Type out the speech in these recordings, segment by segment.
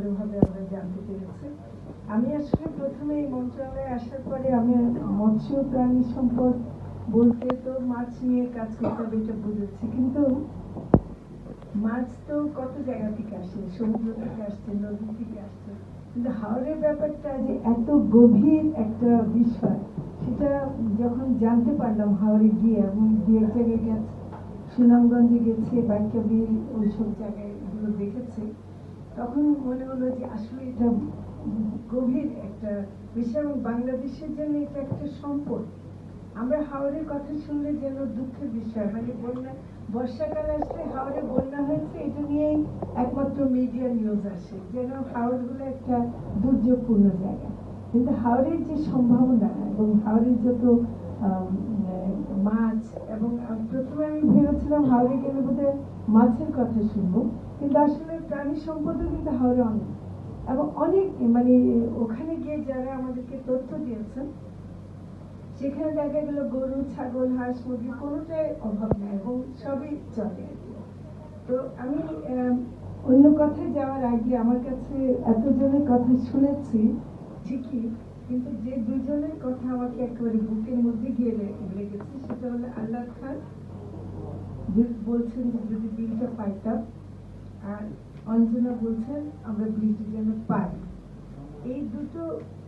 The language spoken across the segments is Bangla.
ভালোভাবে আমরা জানতে পেরেছি। আমি আসলে প্রথমে এই মন্ত্রণালয়ে আসার পরে আমি মৎস্য প্রাণী সম্পদ বলতে তো মাছ নিয়ে কাজ করতে হবে এটা বুঝেছি, কিন্তু মাছ তো কত জায়গা থেকে আসে, সমুদ্র থেকে আসছে, নদী থেকে আসছে, কিন্তু হাওরের ব্যাপারটা যে এত গভীর একটা বিষয় সেটা যখন জানতে পারলাম হাওরে গিয়ে, এবং দু এক জায়গায় গেছে, সুনামগঞ্জে গেছে, বাইকাবিল, ওইসব জায়গায় এগুলো দেখেছে, তখন মনে হলো যে আসলে এটা গভীর একটা বিষয় এবং বাংলাদেশের জন্য এটা একটা সম্পদ। আমরা হাওরের কথা শুনলে যেন দুঃখের বিষয়, মানে বন্যা, বর্ষাকাল আসলে হাওরে বন্যা হয়েছে এটা নিয়েই একমাত্র মিডিয়া নিউজ আসে, যেন হাওরগুলো একটা দুর্যোগপূর্ণ জায়গা। কিন্তু হাওরের যে সম্ভাবনা এবং হাওরের যত মাছ, এবং প্রথমে আমি ভেবেছিলাম হাওরে গেলে বোধহয় মাছের কথা শুনবো, কিন্তু আসলে প্রাণী সম্পদও কিন্তু হাওরে অনেক, এবং অনেক, মানে ওখানে গিয়ে যারা আমাদেরকে তথ্য দিয়েছেন সেখানে দেখা গেল গরু, ছাগল, হাঁস, মুরগি কোনোটাই অভাব নেই এবং সবই চলে। তো আমি অন্য কথায় যাওয়ার আগে আমার কাছে এতজনের কথা শুনেছি ঠিকই, কিন্তু যে দুজনের কথা আমাকে একেবারে বুকের মধ্যে গিয়ে লেগেছে সেটা হলো আল্লাহ খান বলছেন যে যদি বিলটা পাইতাম, আর অঞ্জনা বলছেন আমরা বিলটা যেন পাই। এই দুটো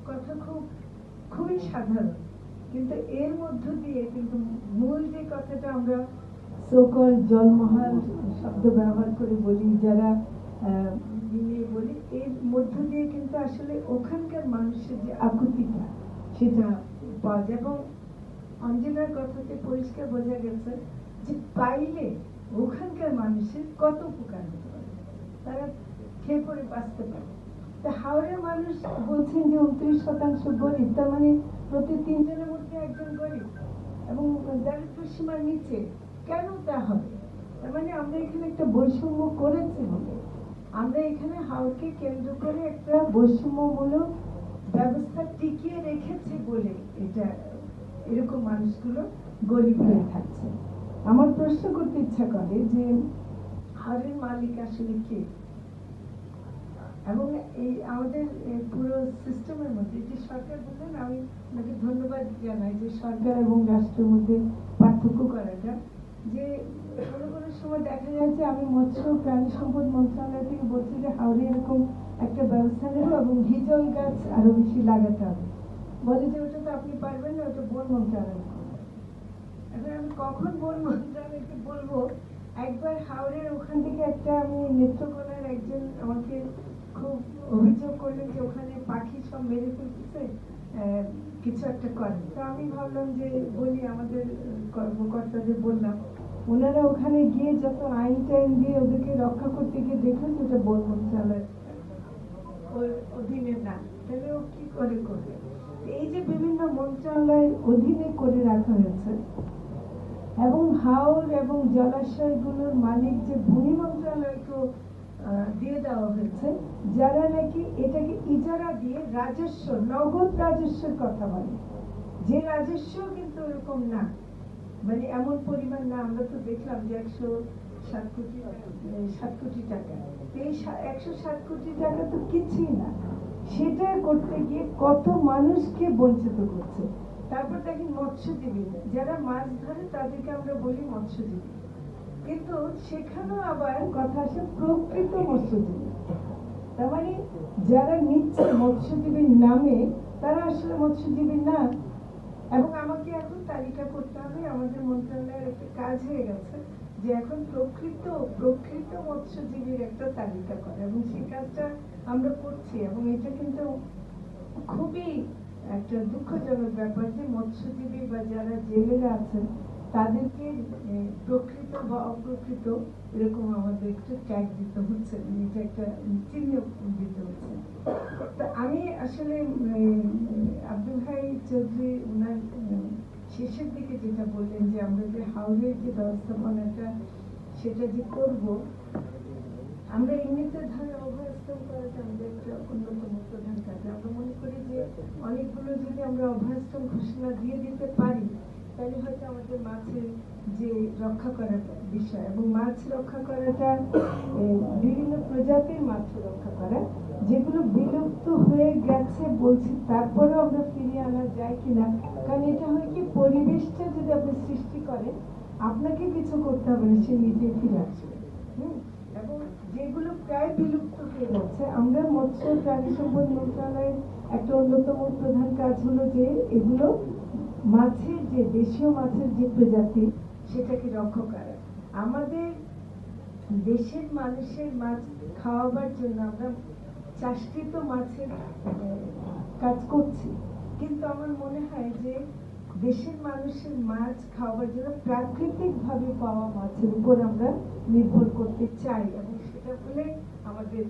কথা খুবই সাধারণ, কিন্তু এর মধ্য দিয়ে কিন্তু মূল যে কথাটা আমরা সোকল জলমহাল শব্দ ব্যবহার করে বলি, যারা বলি, এর মধ্য দিয়ে কিন্তু আসলে ওখানকার মানুষের যে আকুতিটা সেটা পাওয়া যায়, এবং অঞ্জনার কথাতে পরিষ্কার বোঝা গেছে যে পাইলে ওখানকার মানুষের কত উপকার হতে পারে, তারা খেয়ে পরে বাঁচতে পারে। হাওড়ের মানুষ বলছেন যে 29% গরিব, তার মানে প্রতি 3 জনের মধ্যে একজন গরিব, এবং দারিদ্র সীমার নিচে। কেন তা হবে? তার মানে আমরা এখানে একটা বৈষম্য করেছি বলে, আমরা এখানে হাওড়কে কেন্দ্র করে একটা বৈষম্যমূলক ব্যবস্থা টিকিয়ে রেখেছি বলে এটা এরকম মানুষগুলো গরিব হয়ে থাকছে। আমার প্রশ্ন করতে ইচ্ছা করে যে হাওড়ের মালিক আসলে কে, এবং এই আমাদের পুরো সিস্টেমের মধ্যে যে সরকার বললেন, আমি আপনাকে ধন্যবাদ জানাই যে সরকার এবং রাষ্ট্রের মধ্যে পার্থক্য করাটা, যে কোনো কোনো সময় দেখা যাচ্ছে আমি মৎস্য প্রাণী সম্পদ মন্ত্রণালয় থেকে বলছি যে হাওড়ে এরকম একটা ব্যবস্থা নেব এবং হিজল গাছ আরো বেশি লাগাতে হবে, বলে যে ওটা তো আপনি পারবেন না, ওটা বন মন্ত্রণালয় করবে। এখন আমি কখন বন মন্ত্রণালয়কে বলবো? একবার হাওড়ের ওখান থেকে একটা, আমি নেত্রকোনার একজন আমাকে খুব অভিযোগ করলেন যে ওখানে পাখি সব মেরে ফেলতেছে, কিছু একটা করে। তো আমি ভাবলাম যে বলি আমাদের কর্মকর্তাদের, বললাম, ওনারা ওখানে গিয়ে যত আইন টাইন দিয়ে ওদেরকে রক্ষা করতে গিয়ে দেখলেন যেটা বন মন্ত্রণালয়ের অধীনে না, তাহলে ও কি করে করবে? এই যে বিভিন্ন মন্ত্রণালয়ের অধীনে করে রাখা হয়েছে, এবং হাওর এবং জলাশয়গুলোর মালিক যে ভূমি মন্ত্রণালয়কেও দিয়ে দেওয়া হয়েছে, যারা নাকি এটাকে ইজারা দিয়ে রাজস্ব, নগদ রাজস্বের কথা বলে, যে রাজস্ব কিন্তু এরকম না, মানে এমন পরিমাণ না। আমরা তো দেখলাম যে 107 কোটি টাকা, এই 107 কোটি টাকা তো কিছুই না, সেটা করতে গিয়ে কত মানুষকে বঞ্চিত করছে। তারপর দেখেন মৎস্যজীবী, যারা মাছ ধরে তাদেরকে আমরা বলি মৎস্যজীবী, কিন্তু সেখানেও আবার কথা আসে প্রকৃত মৎস্যজীবী, তার মানে যারা নিচ্ছে মৎস্যজীবীর নামে তারা আসলে মৎস্যজীবী না। এবং আমাকে এখন তালিকা করতে হবে, আমাদের মন্ত্রণালয়ের একটা কাজ হয়ে গেছে যে এখন প্রকৃত মৎস্যজীবীর একটা তালিকা করে, এবং সেই কাজটা আমরা করছি। এবং এটা কিন্তু খুবই একটা দুঃখজনক ব্যাপার যে মৎস্যজীবী বা যারা জেলেরা আছেন তাদেরকে প্রকৃত বা অপ্রকৃত এরকম আমাদের একটু ট্যাগ দিতে হচ্ছে, এটা একটা চিহ্ন দিতে হচ্ছে। তো আমি আসলে আব্দুল ভাই চৌধুরী ওনার শেষের দিকে যেটা বললেন যে আমরা যে হাওরের যে ব্যবস্থাপনাটা সেটা যে করব, আমরা এমনিতে ধরে অভয়াশ্রম করাটা আমাদের একটা অন্যতম প্রধান কাজ। আমরা মনে করি যে অনেকগুলো যদি আমরা অভয়াশ্রম ঘোষণা দিয়ে দিতে পারি তাহলে হয়তো আমাদের মাছের যে রক্ষা করার বিষয়, এবং মাছ রক্ষা করাটা বিভিন্ন প্রজাতির মাছ রক্ষা করা, যেগুলো বিলুপ্ত হয়ে গেছে বলছি, তারপরেও আমরা ফিরিয়ে আনা যায় কিনা। কারণ এটা হয় কি, পরিবেশটা যদি আপনি সৃষ্টি করেন, আপনাকে কিছু করতে হবে না, সে নিজে ফিরে আসবে। এবং যেগুলো প্রায় বিলুপ্ত হয়ে যাচ্ছে, আমরা মৎস্য প্রাণী সম্পদ মন্ত্রণালয়ের একটা অন্যতম প্রধান কাজ হলো যে এগুলো মাছের, যে দেশীয় মাছের যে প্রজাতি, সেটাকে রক্ষা করা। আমাদের দেশের মানুষের মাছ খাওয়াবার জন্য আমরা চাষকৃত মাছের কাজ করছি, কিন্তু আমার মনে হয় যে দেশের মানুষের মাছ খাওয়াবার জন্য প্রাকৃতিক ভাবে পাওয়া মাছের উপর আমরা নির্ভর করতে চাই, এবং সেটা হলে আমাদের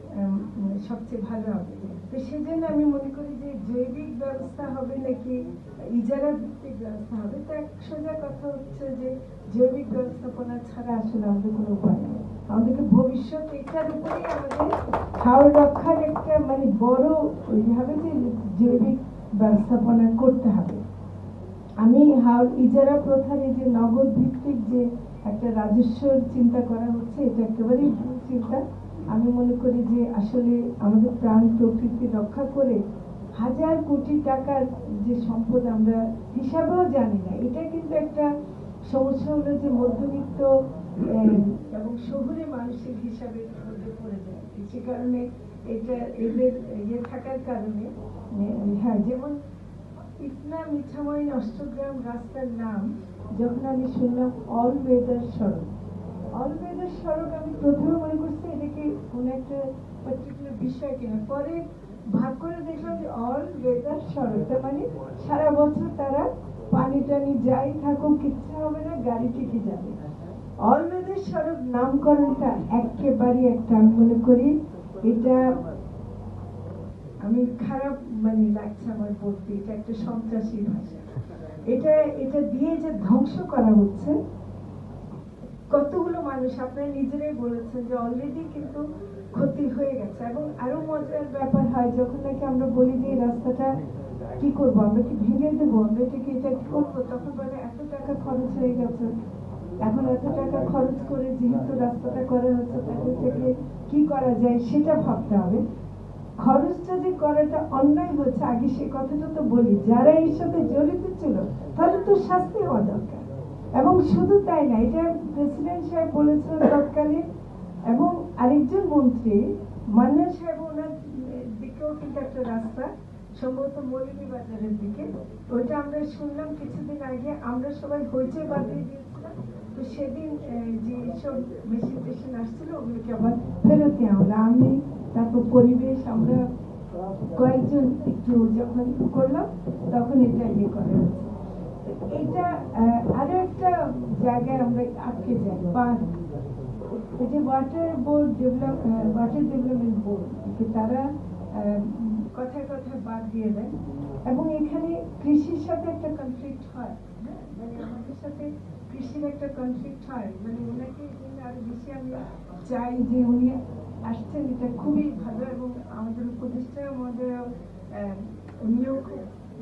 সবচেয়ে ভালো হবে। তো সেজন্য আমি মনে করি যে জৈবিক ব্যবস্থা হবে নাকি ইজারা ভিত্তিক ব্যবস্থা হবে, তো এক সোজা কথা হচ্ছে যে জৈবিক ব্যবস্থাপনা ছাড়া আসলে আমাদের কোনো উপায় নেই। আমাদেরকে ভবিষ্যৎ এটার উপরেই আমাদের খাওয়া রক্ষার একটা মানে বড় হবে যে জৈবিক ব্যবস্থাপনা করতে হবে। আমি হাওড় ইজারা প্রথার এই যে নগদ ভিত্তিক যে একটা রাজস্বর চিন্তা করা হচ্ছে, এটা একেবারেই ভুল চিন্তা। আমি মনে করি যে আসলে আমাদের প্রাণ প্রকৃতি রক্ষা করে হাজার কোটি টাকার যে সম্পদ আমরা হিসাবেও জানি না, এটা কিন্তু একটা সমস্যা হলো যে মধ্যবিত্ত এবং শহুরে মানুষের হিসাবে মধ্যে পড়ে যায়। সে কারণে এটা এদের ইয়ে থাকার কারণে, হ্যাঁ, যেমন ইটনা মিঠামইন অষ্টগ্রাম রাস্তার নাম যখন আমি শুনলাম অল ওয়েদার সড়ক, অল ওয়েদার সড়ক, আমি প্রথমে মনে করছি এটাকে কোন একটা পার্টিকুলার বিষয় কিনা, পরে ভাগ করে দেখলাম যে অল ওয়েদার সড়ক, তার মানে সারা বছর তারা পানি টানি যাই থাকুক কিচ্ছু হবে না, গাড়ি টিকে যাবে। অল ওয়েদার সড়ক নামকরণটা একেবারে একটা, আমি মনে করি এটা আমি খারাপ মানে লাগছে আমার বলতে, এটা একটা সন্ত্রাসী ভাষা। এটা দিয়ে যে ধ্বংস করা হচ্ছে কতগুলো মানুষ, আপনারা নিজেরাই বলেছেন যে অলরেডি কিন্তু ক্ষতি হয়ে গেছে। এবং আরো মজার ব্যাপার হয় যখন নাকি আমরা বলি যে এই রাস্তাটা কি করবো, আমরা কি ভেঙে দেবো, আমরা এটা কি করবো, তখন বলে এত টাকা খরচ হয়ে গেছে, এখন এত টাকা খরচ করে যেহেতু রাস্তাটা করা হচ্ছে, তাহলে থেকে কি করা যায় সেটা ভাবতে হবে। খরচটা যে করাটা অন্যায় হচ্ছে, আগে সে কথাটা তো বলি, যারা এর সাথে জড়িত ছিল তাহলে তো শাস্তি হওয়া দরকার। এবং শুধু তাই না, এটা প্রেসিডেন্ট সাহেব বলেছিলেন তৎকালীন, এবং আরেকজন মন্ত্রী মান্না সাহেব, ওনার দিকেও কিন্তু একটা রাস্তা সম্ভবত মৌলভী বাজারের দিকে, ওইটা আমরা শুনলাম কিছুদিন আগে, আমরা সবাই হইচই বাজিয়ে দিয়েছিলাম। তো সেদিন যে সব মেশিন টেশিন আসছিল ওগুলোকে আবার ফেরত দেওয়া হলো। আমি, তারপর পরিবেশ, আমরা কয়েকজন একটু যখন করলাম তখন এটা ইয়ে করা হচ্ছে। এটা আরো একটা জায়গায় আমরা আটকে যাই, এই যে ওয়াটার ডেভেলপমেন্ট বোর্ড, তারা কথায় কথায় বাদ দিয়ে দেয়, এবং এখানে কৃষির সাথে একটা কনফ্লিক্ট হয়, মানে আমাদের সাথে কৃষির একটা কনফ্লিক্ট হয়। মানে ওনাকে আরো বেশি আমি চাই যে উনি আসছেন, এটা খুবই ভালো, এবং আমাদের উপদেষ্টা আমাদের উনিও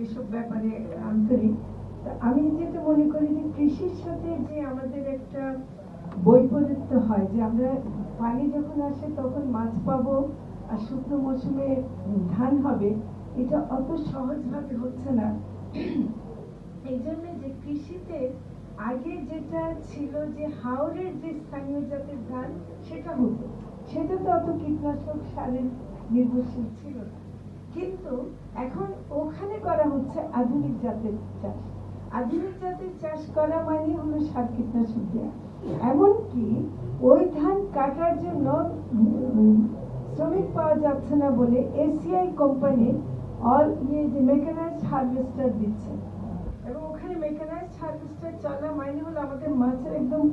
এসব ব্যাপারে আন্তরিক। আমি যেটা মনে করি যে কৃষির সাথে যে আমাদের একটা বৈপরীত্য হয়, যে আমরা পানি যখন আসে তখন মাছ পাবো আর শুকনো মৌসুমে ধান হবে, এটা অত সহজভাবে হচ্ছে না। এই জন্য যে কৃষিতে আগে যেটা ছিল যে হাওরের যে স্থানীয় জাতের ধান সেটা হতো, সেটা তো অত কীটনাশক সারের নির্ভরশীল ছিল না, কিন্তু এখন ওখানে করা হচ্ছে আধুনিক জাতের চাষ। আধুনিক জাতের চাষ করা মানে হলো সার কীটনাশক দেওয়া। এমনকি ওই ধান কাটার জন্য শ্রমিক পাওয়া যাচ্ছে না বলে এসিআই কোম্পানি মেকানাইজড হারভেস্টার দিচ্ছে, এবং ওখানে মেকানাইজড হারভেস্টার চলা মানে হলো আমাদের মাছের একদম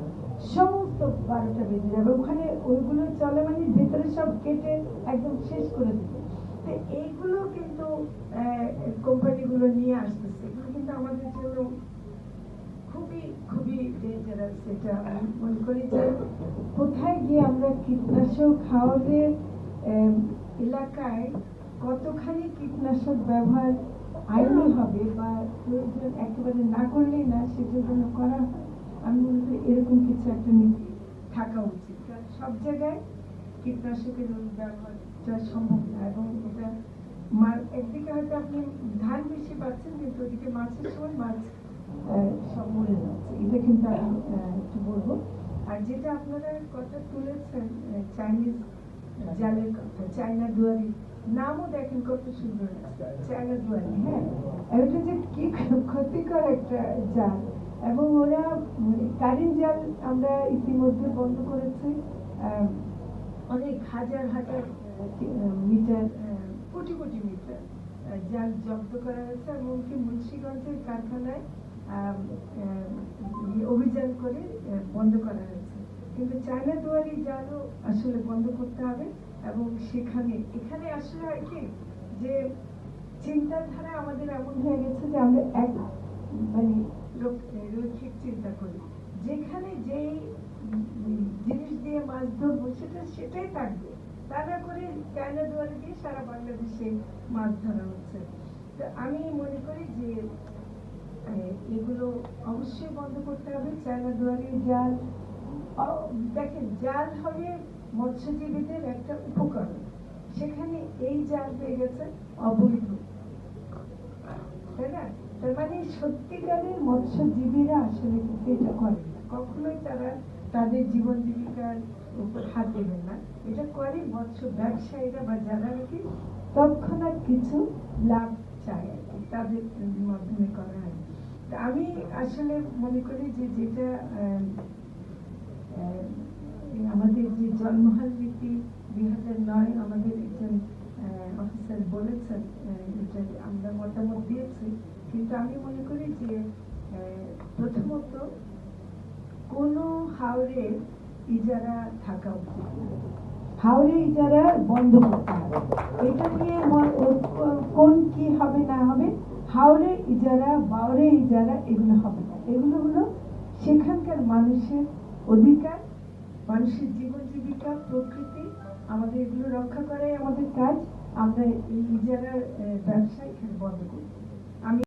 সমস্ত 12টা বেজে যাবে, ওখানে ওইগুলো চলা মানে ভেতরে সব কেটে একদম শেষ করে দিবে। তো এইগুলো কিন্তু কোম্পানিগুলো নিয়ে আসতেছে, এগুলো কিন্তু আমাদের জন্য খুবই খুবই ডেঞ্জারাস। এটা আমি মনে করি যে কোথায় গিয়ে আমরা কীটনাশক হাওরের এলাকায় কতখানি কীটনাশক ব্যবহার আইনি হবে বা প্রয়োজন একেবারে না করলেই না, সেজন্য করা হয়। আমি মনে করি এরকম কিছু একটা নীতি থাকা উচিত, কারণ সব জায়গায় কীটনাশকের ব্যবহার এটা সম্ভব না। এবং এটা একদিকে হয়তো আপনি ধান বেশি পাচ্ছেন, কিন্তু ওদিকে মাছের সময় মাছ সব মরে যাচ্ছে। এটা কিন্তু আমি একটু বলবো। আর যেটা আপনারা কথা তুলেছেন, চাইনিজ জালের কথা, চায়না দুয়ারি, নামও দেখেন কত সুন্দর লাগছে, চায়না দুয়ারি। হ্যাঁ, এটা যে কি ক্ষতিকর একটা জাল। এবং ওরা কারেন্ট জাল আমরা ইতিমধ্যে বন্ধ করেছি। অনেক হাজার হাজার মিটার, কোটি কোটি মিটার জাল জব্দ করা হয়েছে। এমনকি মুন্সিগঞ্জের কারখানায় অভিযান করে বন্ধ করা হয়েছে। কিন্তু চায়না দুয়ারি জালও আসলে বন্ধ করতে হবে। এবং এখানে আসলে হয় কি, যে চিন্তাধারা আমাদের এমন হয়ে গেছে যে আমরা এক মানে রৈখিক চিন্তা করি, যেখানে যেই জিনিস দিয়ে মাছ ধরবো সেটাই থাকবে। তা না করে চায়না দুয়ারি দিয়ে সারা বাংলাদেশে মাছ ধরা হচ্ছে। তো আমি মনে করি যে এগুলো অবশ্যই বন্ধ করতে হবে। চায়না দুয়ারি জাল, দেখেন, জাল হবে মৎস্যজীবীদের একটা উপকরণ, সেখানে এই জাল হয়ে গেছে অবৈধ, তাই না? তার মানে সত্যিকারের মৎস্যজীবীরা আসলে কিন্তু এটা করে না, কখনোই তারা তাদের জীবন জীবিকার উপর হাত দেবেন না। এটা করে মৎস্য ব্যবসায়ীরা বা যারা নাকি তৎক্ষণাৎ কিছু লাভ চায় আর কি, তাদের মাধ্যমে করা হয়। আমি আসলে মনে করি যে যেটা আমাদের যে জন্মহাল নীতি 2009 আমাদের একজন অফিসার বলেছেন, এটা আমরা মতামত দিয়েছি। কিন্তু আমি মনে করি যে প্রথমত কোনো হাওরে ইজারা থাকা উচিত না, হাওরে ইজারা বন্ধ করতে হবে। এটা নিয়ে কোন কি হবে না হবে, হাওরে ইজারা, বাওরে ইজারা এগুলো হবে না। এগুলো হলো সেখানকার মানুষের অধিকার, মানুষের জীবন জীবিকা, প্রকৃতি, আমাদের এগুলো রক্ষা করাই আমাদের কাজ। আমরা এই ইজারার ব্যবসা এখানে বন্ধ করব। আমি